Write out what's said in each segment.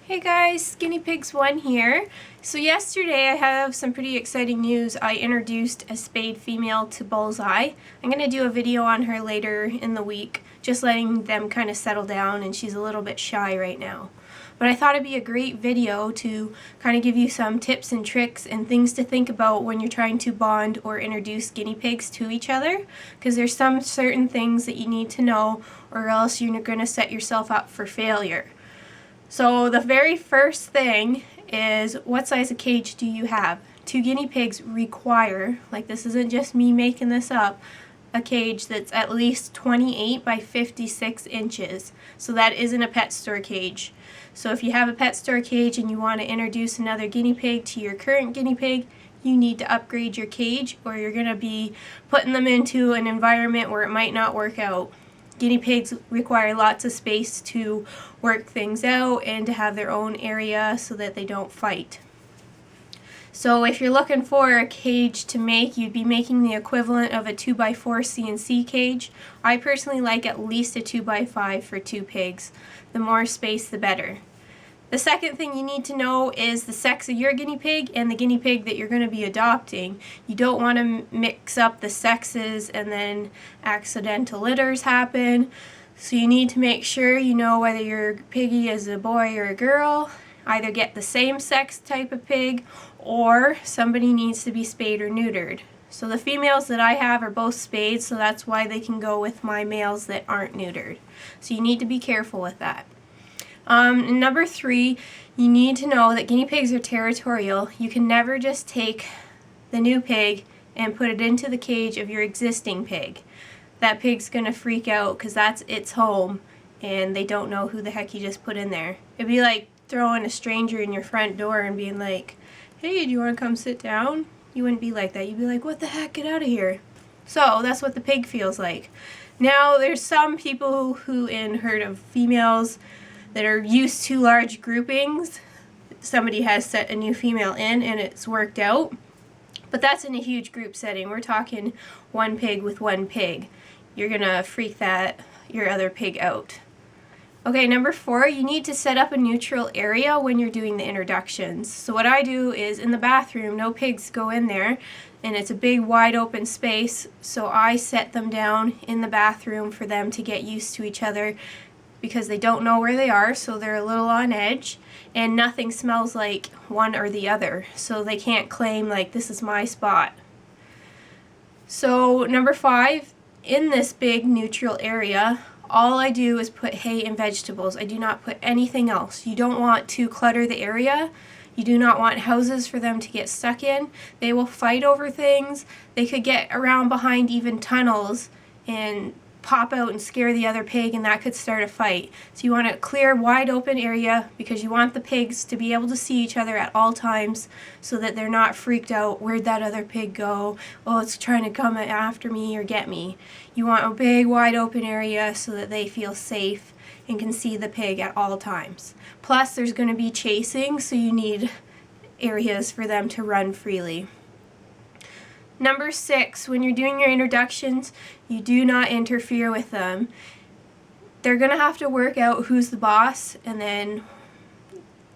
Hey guys, Guinea Pigs 1 here. So yesterday I have some pretty exciting news. I introduced a spayed female to Bullseye. I'm going to do a video on her later in the week, just letting them kind of settle down, and she's a little bit shy right now. But I thought it'd be a great video to kind of give you some tips and tricks and things to think about when you're trying to bond or introduce guinea pigs to each other, because there's some certain things that you need to know or else you're going to set yourself up for failure. So the very first thing is, what size of cage do you have? 2 guinea pigs require, like this isn't just me making this up, a cage that's at least 28 by 56 inches. So that isn't a pet store cage. So if you have a pet store cage and you want to introduce another guinea pig to your current guinea pig, you need to upgrade your cage, or you're going to be putting them into an environment where it might not work out. Guinea pigs require lots of space to work things out and to have their own area so that they don't fight. So if you're looking for a cage to make, you'd be making the equivalent of a 2x4 C&C cage. I personally like at least a 2x5 for 2 pigs. The more space, the better. The second thing you need to know is the sex of your guinea pig and the guinea pig that you're going to be adopting. You don't want to mix up the sexes and then accidental litters happen. So you need to make sure you know whether your piggy is a boy or a girl. Either get the same sex type of pig, or somebody needs to be spayed or neutered. So the females that I have are both spayed, so that's why they can go with my males that aren't neutered. So you need to be careful with that. Number 3, you need to know that guinea pigs are territorial. You can never just take the new pig and put it into the cage of your existing pig. That pig's going to freak out because that's its home and they don't know who the heck you just put in there. It'd be like throwing a stranger in your front door and being like, hey, do you want to come sit down? You wouldn't be like that. You'd be like, what the heck, get out of here. So that's what the pig feels like. Now there's some people who in herd of females that are used to large groupings. Somebody has set a new female in and it's worked out. But that's in a huge group setting. We're talking one pig with one pig. You're gonna freak your other pig out. Okay, number 4, you need to set up a neutral area when you're doing the introductions. So what I do is, in the bathroom, no pigs go in there, and it's a big wide open space, so I set them down in the bathroom for them to get used to each other, because they don't know where they are, so they're a little on edge, and nothing smells like one or the other, so they can't claim like this is my spot. So number 5, in this big neutral area, all I do is put hay and vegetables. I do not put anything else. You don't want to clutter the area. You do not want houses for them to get stuck in. They will fight over things. They could get around behind even tunnels and pop out and scare the other pig, and that could start a fight. So you want a clear, wide open area because you want the pigs to be able to see each other at all times so that they're not freaked out. Where'd that other pig go? Oh, it's trying to come after me or get me. You want a big, wide open area so that they feel safe and can see the pig at all times. Plus, there's going to be chasing, so you need areas for them to run freely. Number 6, when you're doing your introductions, you do not interfere with them. They're going to have to work out who's the boss, and then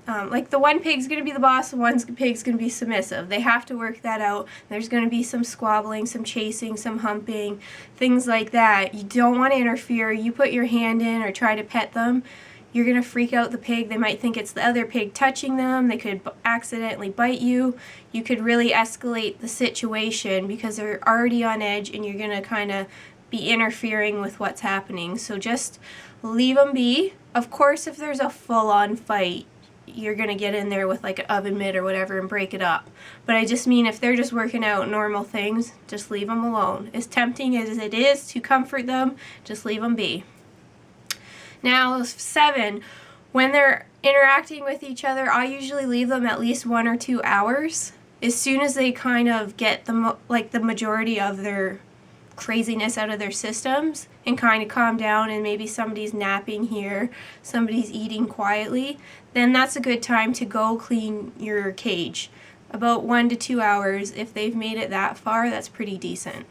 like the one pig's going to be the boss, the one pig's going to be submissive. They have to work that out. There's going to be some squabbling, some chasing, some humping, things like that. You don't want to interfere. You put your hand in or try to pet them, you're going to freak out the pig. They might think it's the other pig touching them. They could accidentally bite you. You could really escalate the situation because they're already on edge and you're going to kind of be interfering with what's happening. So just leave them be. Of course, if there's a full-on fight, you're going to get in there with like an oven mitt or whatever and break it up. But I just mean if they're just working out normal things, just leave them alone. As tempting as it is to comfort them, just leave them be. Now 7, when they're interacting with each other, I usually leave them at least 1 or 2 hours. As soon as they kind of get the majority of their craziness out of their systems and kind of calm down, and maybe somebody's napping here, somebody's eating quietly, then that's a good time to go clean your cage. About 1 to 2 hours. If they've made it that far, that's pretty decent.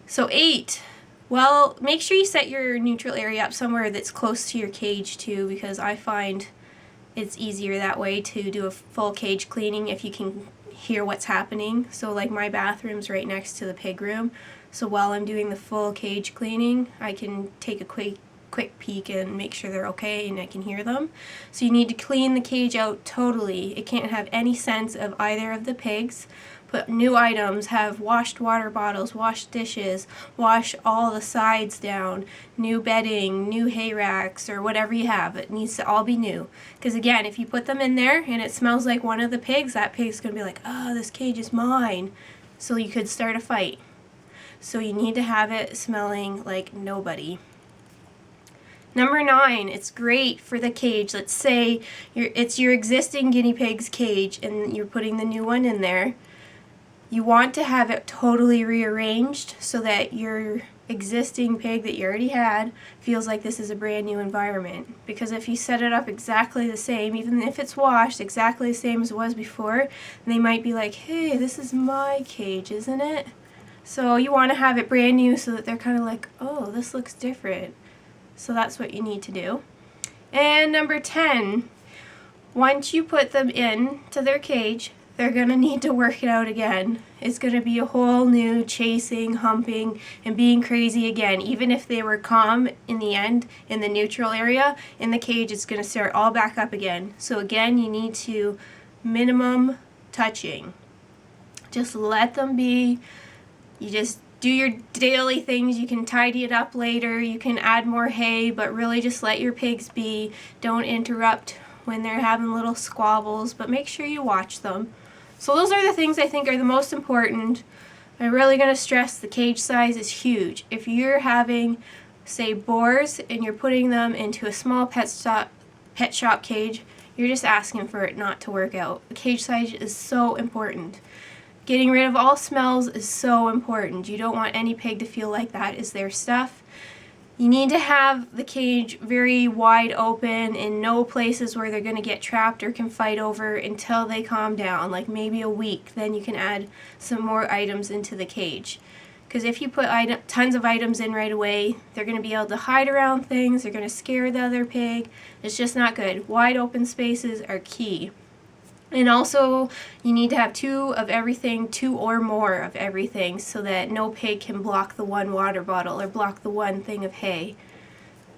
So 8, well, make sure you set your neutral area up somewhere that's close to your cage too, because I find it's easier that way to do a full cage cleaning if you can hear what's happening. So like my bathroom's right next to the pig room, so while I'm doing the full cage cleaning, I can take a quick peek and make sure they're okay and I can hear them. So you need to clean the cage out totally. It can't have any sense of either of the pigs. Put new items, have washed water bottles, washed dishes, wash all the sides down, new bedding, new hay racks, or whatever you have. It needs to all be new. Because again, if you put them in there and it smells like one of the pigs, that pig's going to be like, oh, this cage is mine. So you could start a fight. So you need to have it smelling like nobody. Number 9, it's great for the cage. Let's say it's your existing guinea pig's cage and you're putting the new one in there. You want to have it totally rearranged so that your existing pig that you already had feels like this is a brand new environment. Because if you set it up exactly the same, even if it's washed exactly the same as it was before, they might be like, hey, this is my cage, isn't it? So you want to have it brand new so that they're kind of like, oh, this looks different. So that's what you need to do. And number 10, once you put them in to their cage, they're going to need to work it out again. It's going to be a whole new chasing, humping, and being crazy again. Even if they were calm in the end, in the neutral area, in the cage it's going to start all back up again. So again, you need to minimum touching. Just let them be. You just do your daily things. You can tidy it up later. You can add more hay, but really just let your pigs be. Don't interrupt when they're having little squabbles, but make sure you watch them. So those are the things I think are the most important. I'm really going to stress the cage size is huge. If you're having, say, boars and you're putting them into a small pet shop cage, you're just asking for it not to work out. The cage size is so important. Getting rid of all smells is so important. You don't want any pig to feel like that is their stuff. You need to have the cage very wide open and no places where they're going to get trapped or can fight over until they calm down, like maybe a week. Then you can add some more items into the cage. Because if you put tons of items in right away, they're going to be able to hide around things, they're going to scare the other pig. It's just not good. Wide open spaces are key. And also, you need to have 2 of everything, 2 or more of everything, so that no pig can block the one water bottle or block the one thing of hay.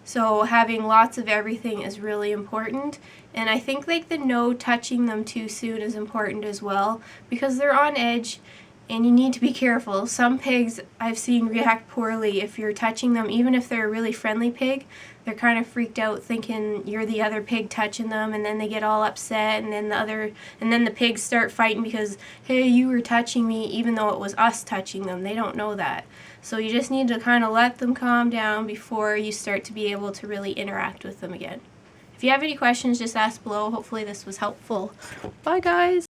So having lots of everything is really important. And I think like the no touching them too soon is important as well, because they're on edge and you need to be careful. Some pigs I've seen react poorly if you're touching them, even if they're a really friendly pig. They're kind of freaked out thinking you're the other pig touching them, and then they get all upset, and then the pigs start fighting because, hey, you were touching me, even though it was us touching them. They don't know that. So you just need to kind of let them calm down before you start to be able to really interact with them again. If you have any questions, just ask below. Hopefully this was helpful. Bye, guys.